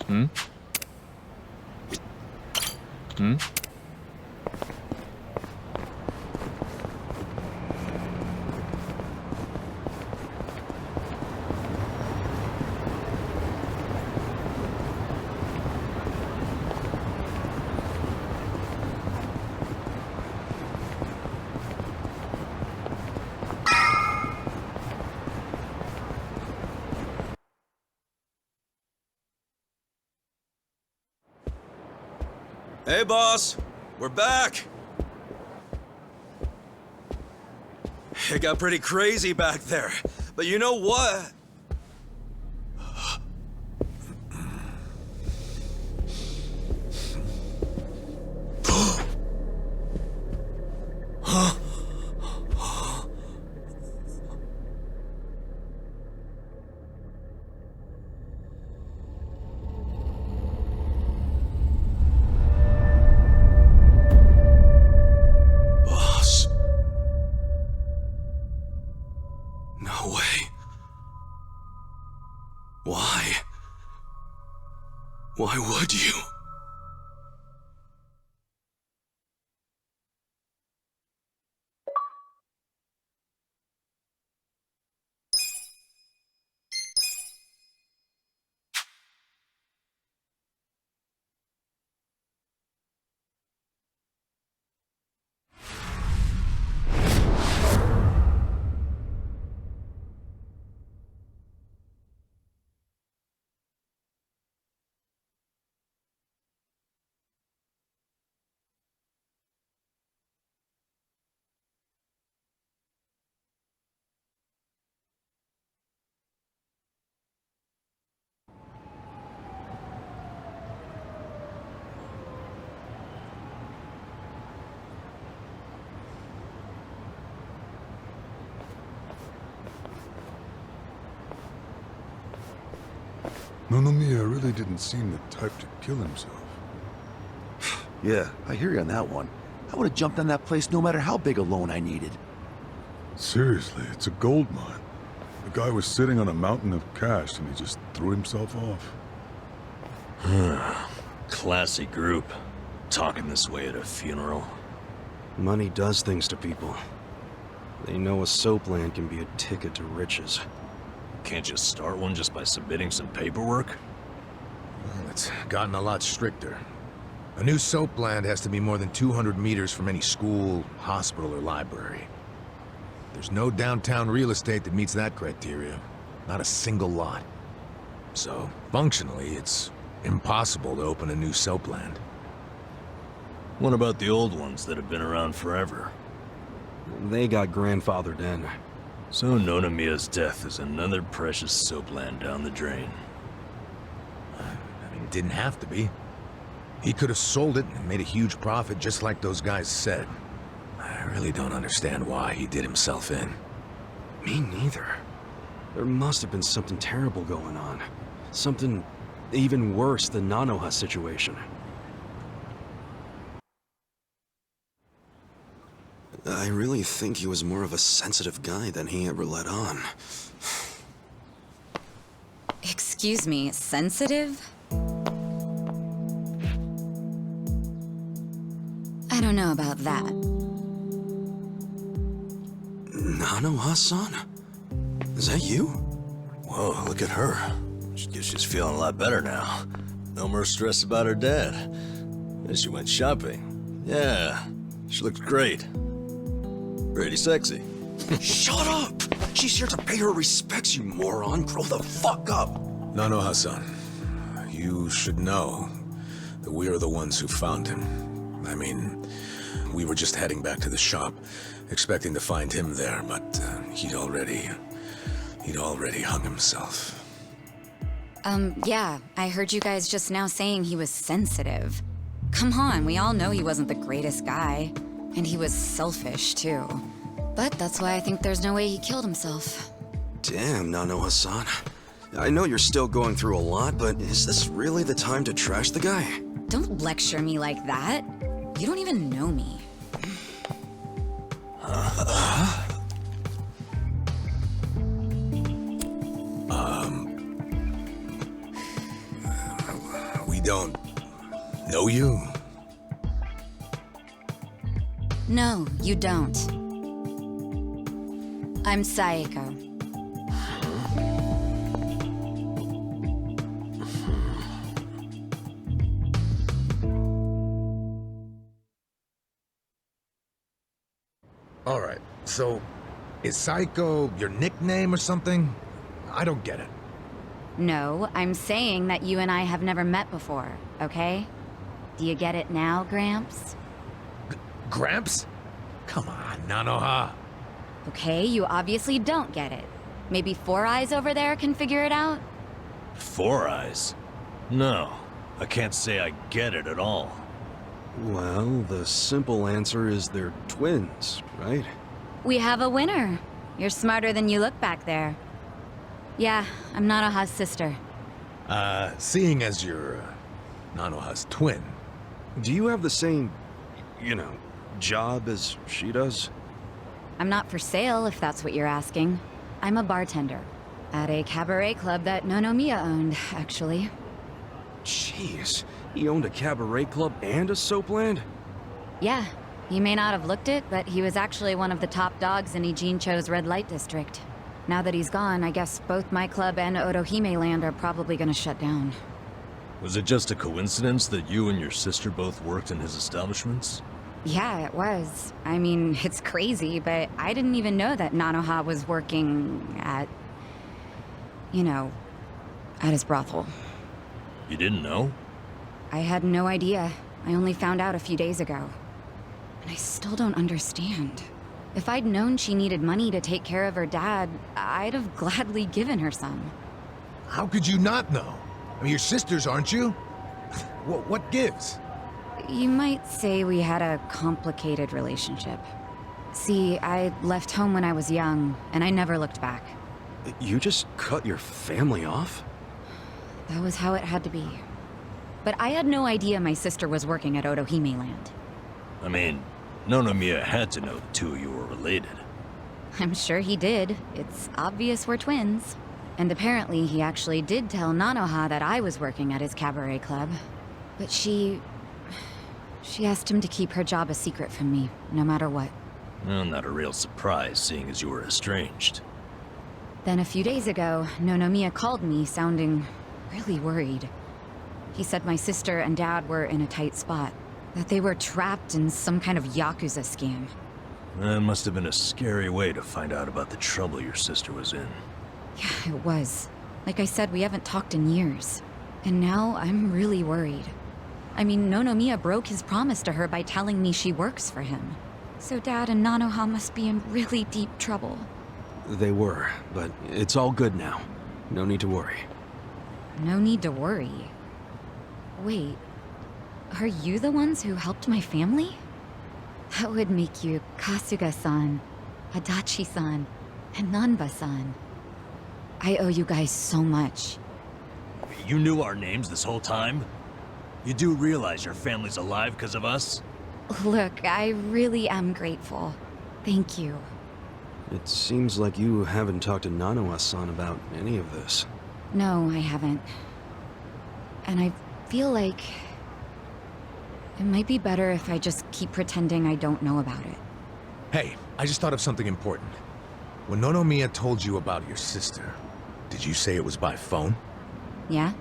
Hmm? Hmm? Hey, boss. We're back. It got pretty crazy back there. But you know what? No way. Why? Why would you? Nonomiya really didn't seem the type to kill himself. Yeah, I hear you on that one. I would have jumped on that place no matter how big a loan I needed. Seriously, it's a gold mine. The guy was sitting on a mountain of cash and he just threw himself off. Classy group. Talking this way at a funeral. Money does things to people. They know a soap land can be a ticket to riches. Can't just start one just by submitting some paperwork? Well, it's gotten a lot stricter. A new soap land has to be more than 200 meters from any school, hospital, or library. There's no downtown real estate that meets that criteria. Not a single lot. So, functionally, it's impossible to open a new soap land. What about the old ones that have been around forever? They got grandfathered in. So Nonomiya's death is another precious soap land down the drain. I mean, it didn't have to be. He could have sold it and made a huge profit just like those guys said. I really don't understand why he did himself in. Me neither. There must have been something terrible going on. Something even worse than Nanoha's situation. I really think he was more of a sensitive guy than he ever let on. Excuse me, sensitive? I don't know about that. Nanoha-san? Is that you? Whoa, look at her. She's feeling a lot better now. No more stress about her dad. And she went shopping. Yeah, she looks great. Pretty sexy. Shut up! She's here to pay her respects, you moron. Grow the fuck up! Nanoha-san, you should know that we are the ones who found him. I mean, we were just heading back to the shop, expecting to find him there, but he'd already hung himself. Yeah, I heard you guys just now saying he was sensitive. Come on, we all know he wasn't the greatest guy. And he was selfish, too. But that's why I think there's no way he killed himself. Damn, Nanoha-san. I know you're still going through a lot, but is this really the time to trash the guy? Don't lecture me like that. You don't even know me. We don't know you? No, you don't. I'm Saeko. All right, so is Psycho your nickname or something? I don't get it. No, I'm saying that you and I have never met before, okay? Do you get it now, Gramps? Gramps? Come on, Nanoha. Okay, you obviously don't get it. Maybe Four Eyes over there can figure it out? Four Eyes? No, I can't say I get it at all. Well, the simple answer is they're twins, right? We have a winner. You're smarter than you look back there. Yeah, I'm Nanoha's sister. Seeing as you're Nanoha's twin, Do you have the same, job as she does? I'm not for sale, if that's what you're asking. I'm a bartender. At a cabaret club that Nonomiya owned, actually. Jeez, he owned a cabaret club and a soap land? Yeah, you may not have looked it, but he was actually one of the top dogs in Ijincho's red light district. Now that he's gone, I guess both my club and Otohime land are probably gonna shut down. Was it just a coincidence that you and your sister both worked in his establishments? Yeah, it was. I mean, it's crazy, but I didn't even know that Nanoha was working at... at his brothel. You didn't know? I had no idea. I only found out a few days ago. And I still don't understand. If I'd known she needed money to take care of her dad, I'd have gladly given her some. how could you not know? I mean, you're sisters, aren't you? What gives? You might say we had a complicated relationship. See, I left home when I was young, and I never looked back. You just cut your family off? That was how it had to be. But I had no idea my sister was working at Otohime land. I mean, Nonomiya had to know the two of you were related. I'm sure he did. It's obvious we're twins. And apparently he actually did tell Nanoha that I was working at his cabaret club. But she asked him to keep her job a secret from me, no matter what. Well, not a real surprise, seeing as you were estranged. Then a few days ago, Nonomiya called me, sounding really worried. He said my sister and dad were in a tight spot, that they were trapped in some kind of Yakuza scam. That must have been a scary way to find out about the trouble your sister was in. Yeah, it was. Like I said, we haven't talked in years. And now I'm really worried. I mean, Nonomiya broke his promise to her by telling me she works for him. So Dad and Nanoha must be in really deep trouble. They were, but it's all good now. No need to worry. No need to worry. Wait, are you the ones who helped my family? That would make you Kasuga-san, Adachi-san, and Nanba-san. I owe you guys so much. You knew our names this whole time? You do realize your family's alive because of us? Look, I really am grateful. Thank you. It seems like you haven't talked to Nanoha-san about any of this. No, I haven't. And I feel like... it might be better if I just keep pretending I don't know about it. Hey, I just thought of something important. When Nonomiya told you about your sister, did you say it was by phone? Yeah?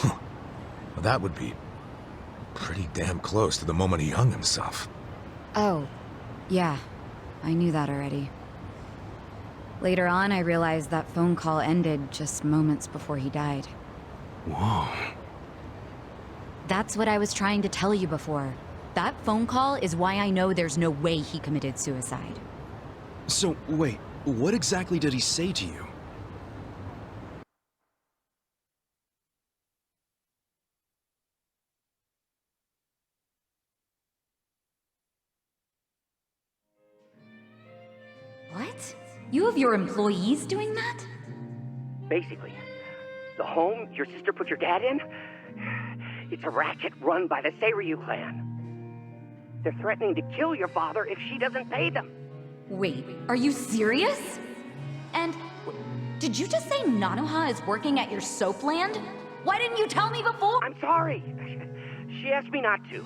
Well, that would be pretty damn close to the moment he hung himself. Oh, yeah. I knew that already. Later on, I realized that phone call ended just moments before he died. Whoa. That's what I was trying to tell you before. That phone call is why I know there's no way he committed suicide. So, wait, what exactly did he say to you? What? You have your employees doing that? Basically, The home your sister put your dad in? It's a racket run by the Seiryu clan. They're threatening to kill your father if she doesn't pay them. Wait, are you serious? And did you just say Nanoha is working at your soap land? Why didn't you tell me before? I'm sorry. She asked me not to.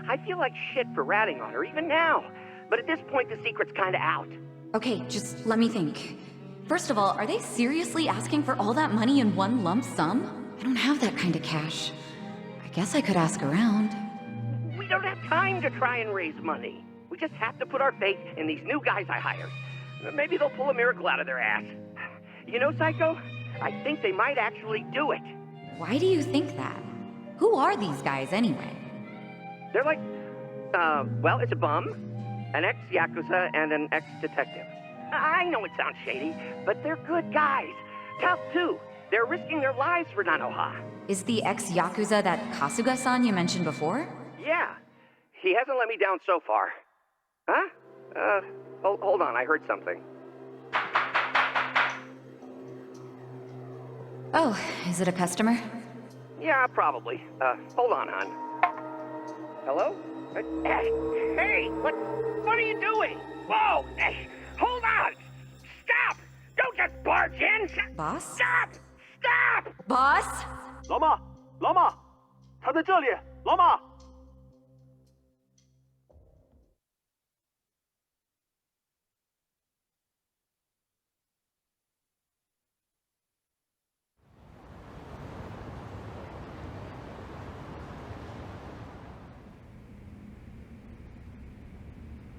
I feel like shit for ratting on her, even now. But at this point, the secret's kinda out. Okay, just let me think. First of all, are they seriously asking for all that money in one lump sum? I don't have that kind of cash. I guess I could ask around. We don't have time to try and raise money. We just have to put our faith in these new guys I hired. Maybe they'll pull a miracle out of their ass. You know, Psycho? I think they might actually do it. Why do you think that? Who are these guys anyway? They're like, well, it's a bum, an ex-Yakuza, and an ex-detective. I know it sounds shady, but they're good guys. Tough, too. They're risking their lives for Nanoha. Is the ex-Yakuza that Kasuga-san you mentioned before? Yeah. He hasn't let me down so far. Huh? Hold on, I heard something. Oh, is it a customer? Yeah, probably. Hold on, hon. Hello? Hey, what are you doing? Whoa! Hey, hold on! Stop! Don't just barge in! Boss? Stop! Stop! Boss? 老妈，老妈，他在这里，老妈。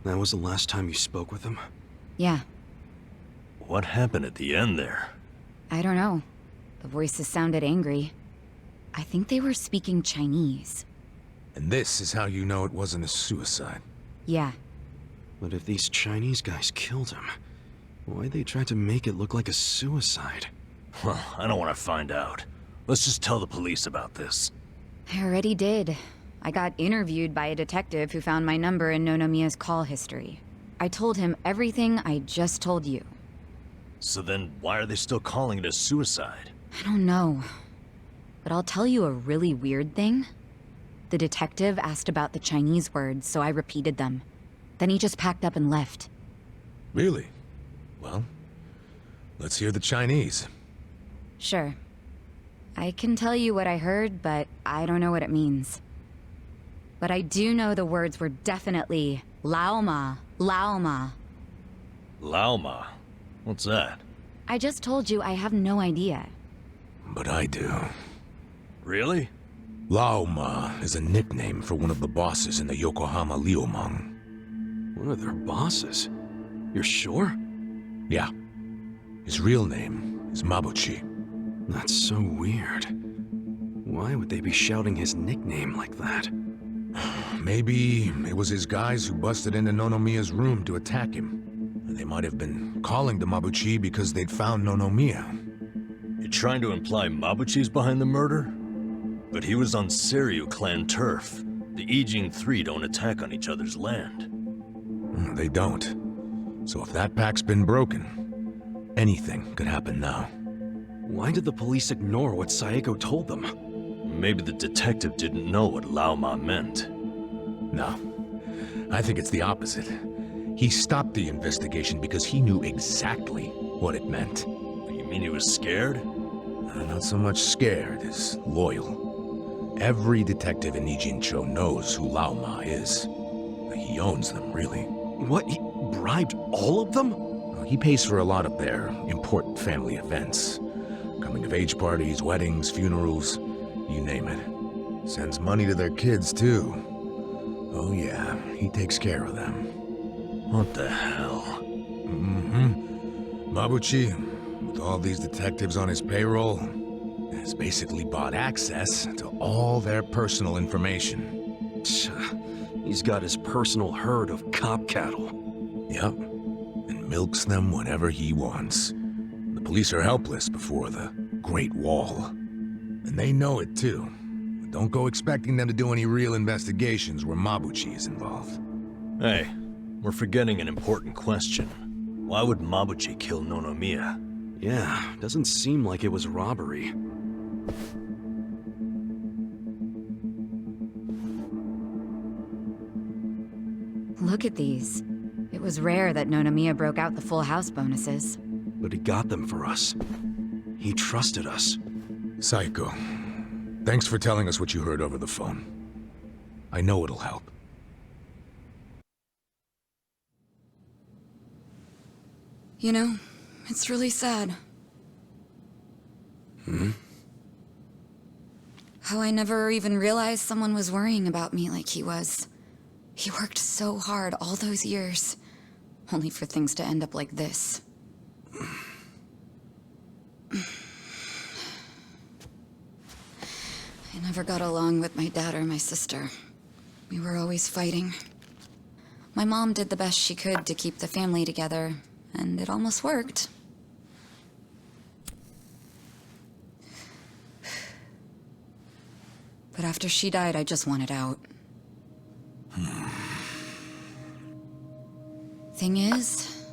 That was the last time you spoke with him? Yeah, What happened at the end there? I don't know. The voices sounded angry. I think they were speaking Chinese. And this is how you know it wasn't a suicide. Yeah, But if these Chinese guys killed him, why'd they try to make it look like a suicide? Well, I don't want to find out. Let's just tell the police about this. I already did. I got interviewed by a detective who found my number in Nonomiya's call history. I told him everything I just told you. So then, why are they still calling it a suicide? I don't know. But I'll tell you a really weird thing. The detective asked about the Chinese words, so I repeated them. Then he just packed up and left. Really? Well, let's hear the Chinese. Sure. I can tell you what I heard, but I don't know what it means. But I do know the words were definitely Laoma, Laoma. Laoma? What's that? I just told you I have no idea. But I do. Really? Laoma is a nickname for one of the bosses in the Yokohama Liumang. One of their bosses? You're sure? Yeah. His real name is Mabuchi. That's so weird. Why would they be shouting his nickname like that? Maybe it was his guys who busted into Nonomiya's room to attack him. They might have been calling to Mabuchi because they'd found Nonomiya. You're trying to imply Mabuchi's behind the murder? But he was on Seiryu clan turf. The Ijing Three don't attack on each other's land. They don't. So if that pack's been broken, anything could happen now. Why did the police ignore what Saeko told them? Maybe the detective didn't know what Laoma meant. No. I think it's the opposite. He stopped the investigation because he knew exactly what it meant. You mean he was scared? Not so much scared as loyal. Every detective in Ijincho knows who Laoma is. He owns them, really. What? He bribed all of them? He pays for a lot of their important family events. Coming-of-age parties, weddings, funerals, you name it. Sends money to their kids, too. Oh yeah, he takes care of them. What the hell? Mabuchi, with all these detectives on his payroll, has basically bought access to all their personal information. He's got his personal herd of cop cattle. Yep, and milks them whenever he wants. The police are helpless before the Great Wall. And they know it too. But don't go expecting them to do any real investigations where Mabuchi is involved. Hey, we're forgetting an important question. Why would Mabuchi kill Nonomiya? Yeah, doesn't seem like it was robbery. Look at these. It was rare that Nonomiya broke out the full house bonuses. But he got them for us. He trusted us. Psycho, thanks for telling us what you heard over the phone. I know it'll help. You know, it's really sad. How I never even realized someone was worrying about me like he was. He worked so hard all those years, only for things to end up like this. I never got along with my dad or my sister. We were always fighting. My mom did the best she could to keep the family together, and it almost worked. But after she died, I just wanted out. Thing is,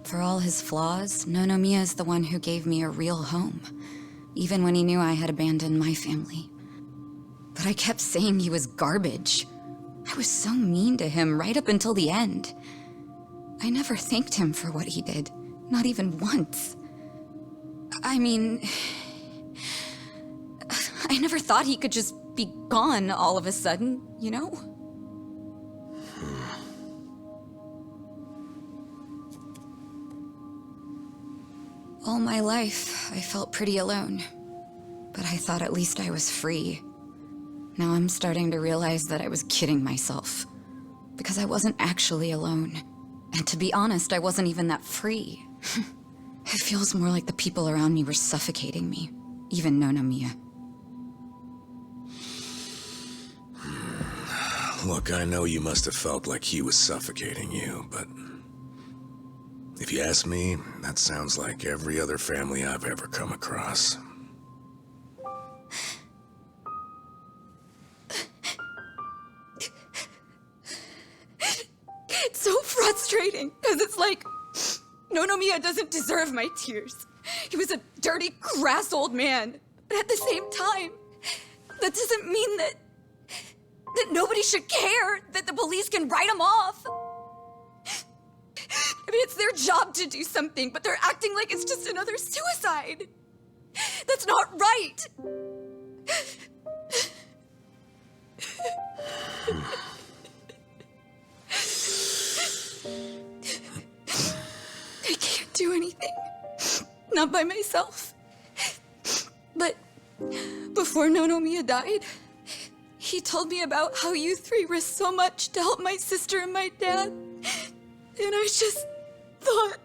for all his flaws, Nonomiya is the one who gave me a real home, even when he knew I had abandoned my family. But I kept saying he was garbage. I was so mean to him right up until the end. I never thanked him for what he did, not even once. I mean, I never thought he could just be gone all of a sudden, you know? All my life, I felt pretty alone. But I thought at least I was free. Now I'm starting to realize that I was kidding myself. Because I wasn't actually alone. And to be honest, I wasn't even that free. It feels more like the people around me were suffocating me. Even Nonomiya. Look, I know you must have felt like he was suffocating you, but... if you ask me, that sounds like every other family I've ever come across. It's so frustrating, because it's like, Nonomiya doesn't deserve my tears. He was a dirty, crass old man. But at the same time, that doesn't mean that nobody should care, that the police can write him off. I mean, it's their job to do something, but they're acting like it's just another suicide. That's not right. I can't do anything. Not by myself. But before Nonomiya died, he told me about how you three risked so much to help my sister and my dad. And I just thought...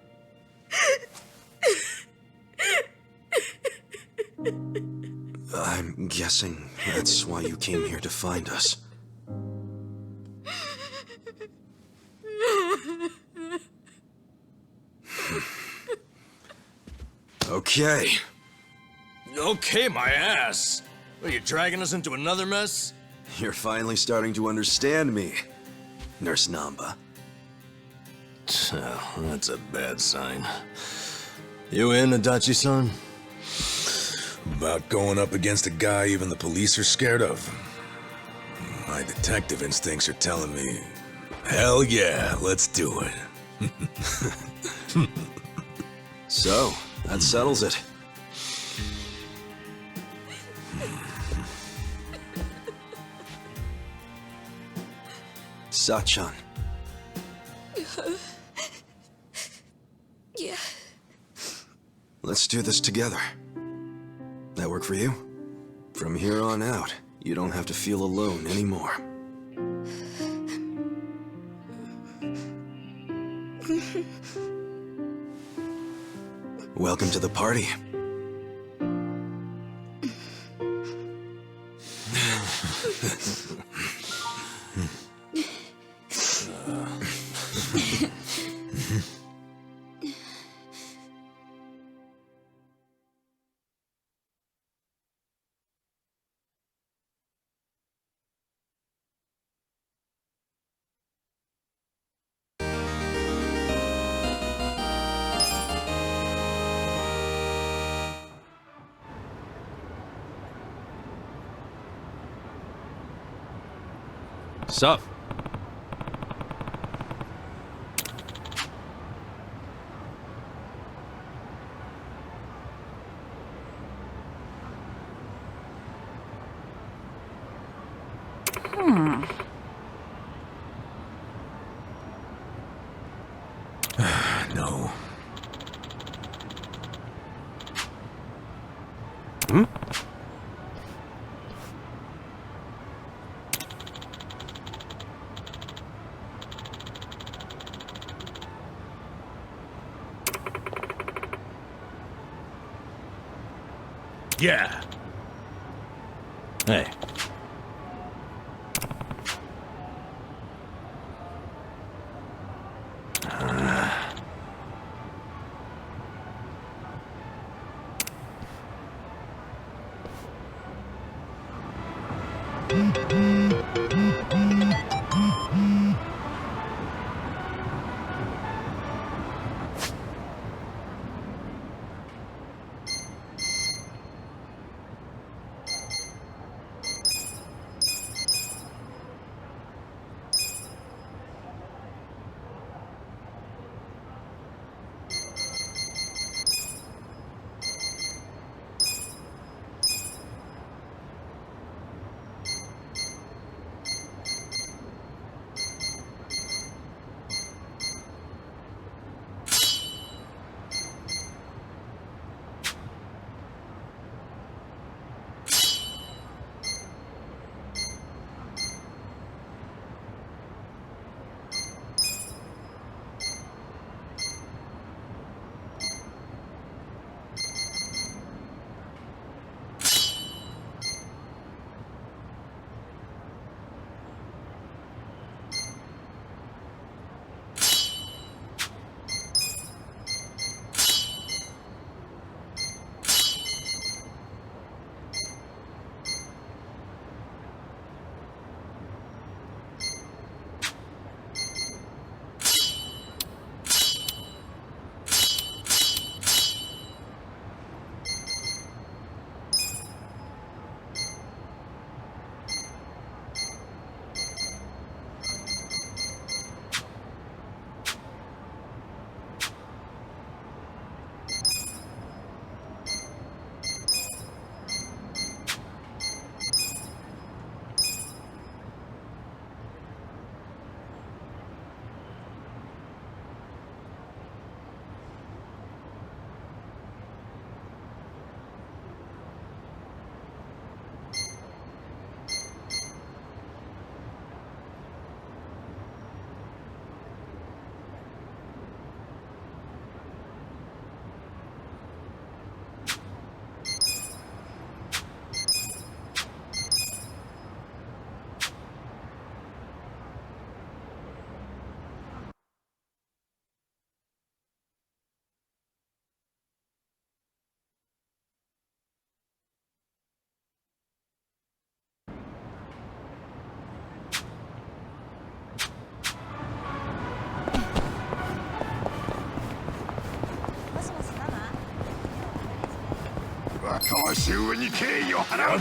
I'm guessing that's why you came here to find us. Okay. Okay, my ass! Are you dragging us into another mess? You're finally starting to understand me, Nurse Namba. Oh, that's a bad sign. You in, Adachi-san? About going up against a guy even the police are scared of. My detective instincts are telling me, hell yeah, let's do it. So, that settles it. Sachan. Yeah. Let's do this together. That work for you? From here on out, you don't have to feel alone anymore. Welcome to the party. Sup? No. Hmm? Yeah. Hey.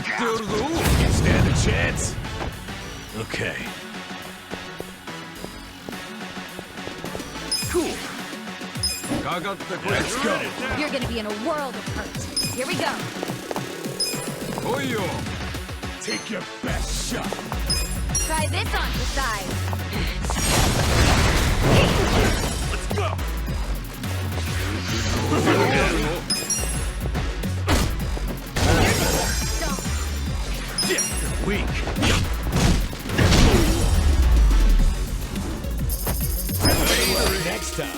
Can't stand a chance. Okay. Cool. Let's go. You're gonna be in a world of hurt. Here we go. Take your best shot. Try this on the side. Let's go. Yeah, you're weak. Next time.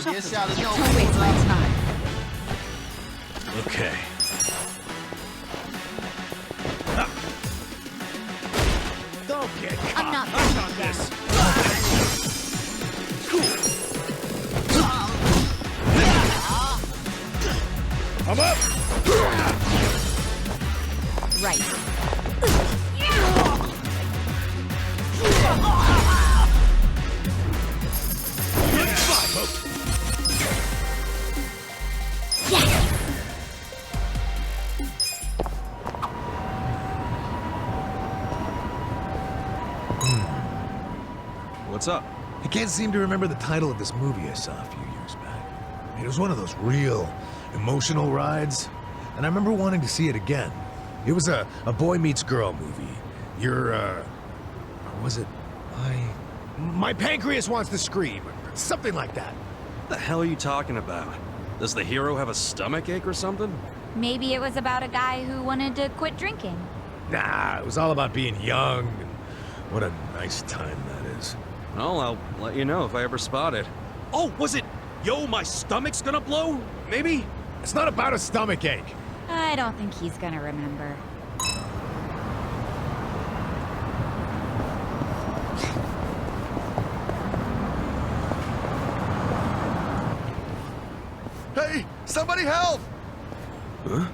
别吓得尿裤子了。Okay. Don't get I'm not on this. I'm up. right. Yes. What's up? I can't seem to remember the title of this movie I saw a few years back. It was one of those real emotional rides, and I remember wanting to see it again. It was a boy meets girl movie. Or was it My pancreas wants to scream, something like that. What the hell are you talking about? Does the hero have a stomach ache or something? Maybe it was about a guy who wanted to quit drinking. Nah, it was all about being young, and what a nice time that is. Well, I'll let you know if I ever spot it. Oh, was it Yo, my stomach's gonna blow? Maybe? It's not about a stomach ache. I don't think he's gonna remember. Hey, somebody help! Huh?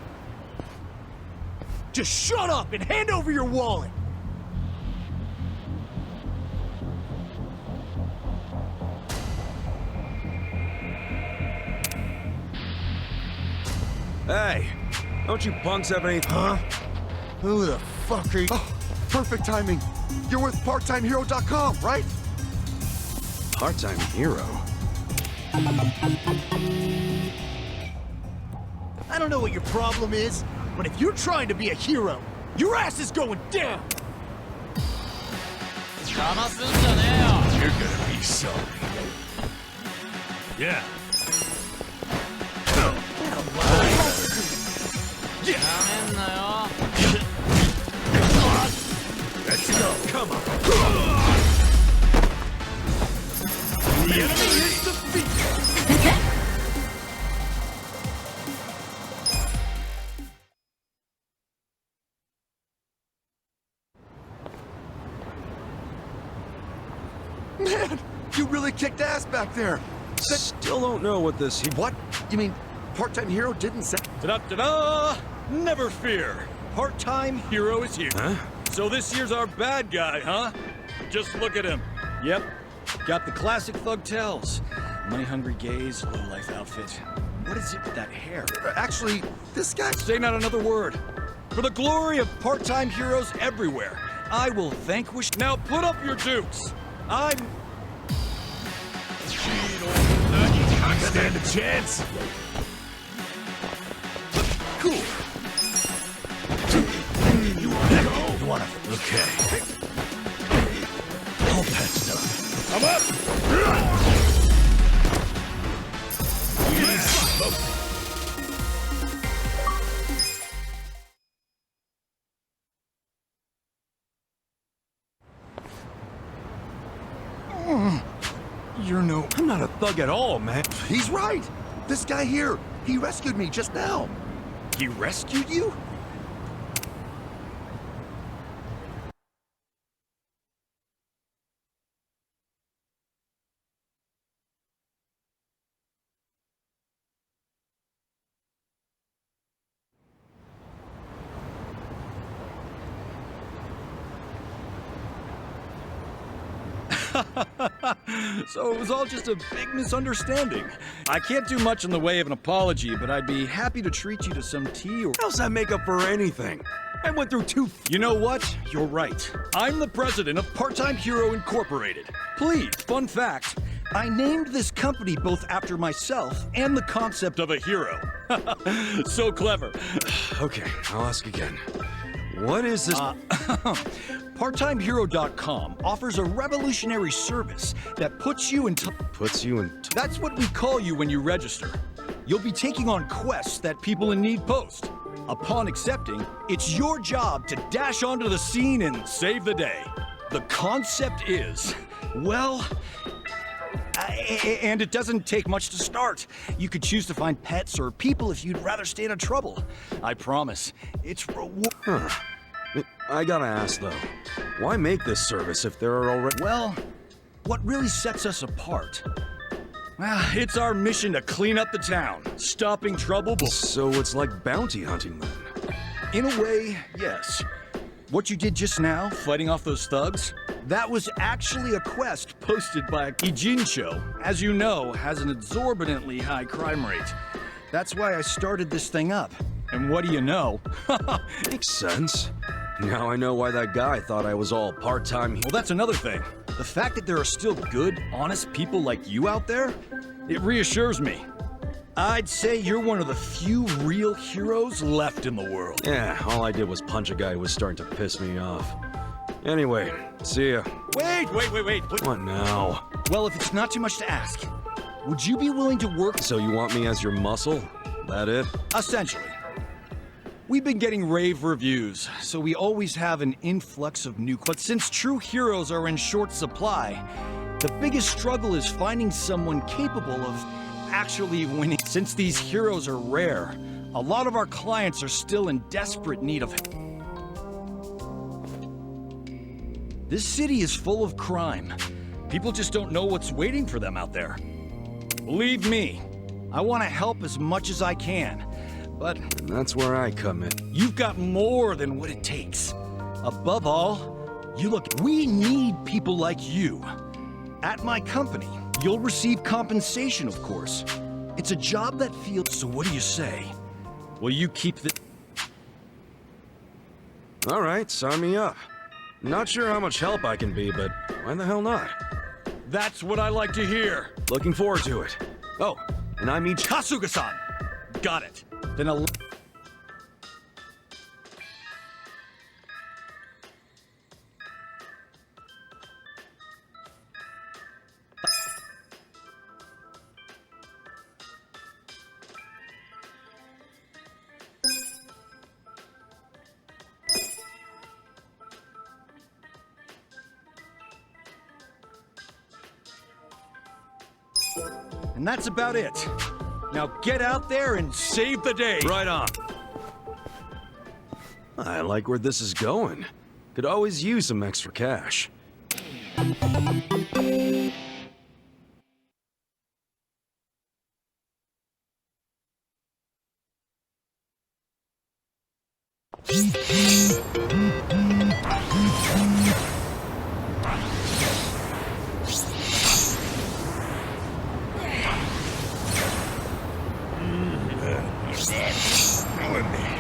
Just shut up and hand over your wallet. Hey, don't you punks have any... Huh? Who the fuck are you? Oh, perfect timing. You're with parttimehero.com, right? Part-time hero? I don't know what your problem is, but if you're trying to be a hero, your ass is going down! You're gonna be sorry. Yeah. Let's go. Come on. The enemy is defeated. Man, you really kicked ass back there. Still don't know what this... What? You mean part-time hero didn't say? Ta-da-ta-da! Never fear. Part-time hero is here. Huh? So this year's our bad guy, huh? Just look at him. Yep. Got the classic thug tells. Money-hungry gaze, low-life outfit. What is it with that hair? Actually, this guy... Say not another word. For the glory of part-time heroes everywhere, I will vanquish... Now put up your dukes. I'm... Stand a chance. Cool. You wanna go? You wanna... Okay. All patched up. I'm up! You're no... I'm not a thug at all, man. He's right. This guy here, he rescued me just now. He rescued you? So it was all just a big misunderstanding. I can't do much in the way of an apology, but I'd be happy to treat you to some tea or... How's that make up for anything? I went through two... You know what? You're right. I'm the president of Part-Time Hero Incorporated. Please, fun fact, I named this company both after myself and the concept of a hero. So clever. Okay, I'll ask again. What is this? PartTimeHero.com offers a revolutionary service that puts you in... Puts you in... That's what we call you when you register. You'll be taking on quests that people in need post. Upon accepting, it's your job to dash onto the scene and save the day. The concept is, well, And it doesn't take much to start. You could choose to find pets or people if you'd rather stay out of trouble. I promise, it's reward. Huh. I gotta ask, though. Why make this service if there are already... Well, what really sets us apart? Well, it's our mission to clean up the town, stopping trouble. So it's like bounty hunting, then? In a way, yes. What you did just now, fighting off those thugs, that was actually a quest posted by Ijincho. As you know, has an exorbitantly high crime rate. That's why I started this thing up. And what do you know? Makes sense. Now I know why that guy thought I was all part-time. Well, that's another thing. The fact that there are still good, honest people like you out there, it reassures me. I'd say you're one of the few real heroes left in the world. Yeah, all I did was punch a guy who was starting to piss me off. Anyway, see ya. Wait. What now? Well, if it's not too much to ask, would you be willing to work? So you want me as your muscle? That it? Essentially. We've been getting rave reviews, so we always have an influx of new... But since true heroes are in short supply, the biggest struggle is finding someone capable of actually winning. Since these heroes are rare, a lot of our clients are still in desperate need of... This city is full of crime. People just don't know what's waiting for them out there. Believe me, I want to help as much as I can. But and that's where I come in. You've got more than what it takes. Above all, we need people like you. At my company, you'll receive compensation, of course. It's a job that feels... So what do you say? Will you keep the... All right, sign me up. Not sure how much help I can be, but why the hell not? That's what I like to hear. Looking forward to it. Oh, and I mean Kasuga-san! Got it. Then a... And that's about it. Now get out there and save the day! Right on. I like where this is going. Could always use some extra cash. Killing me.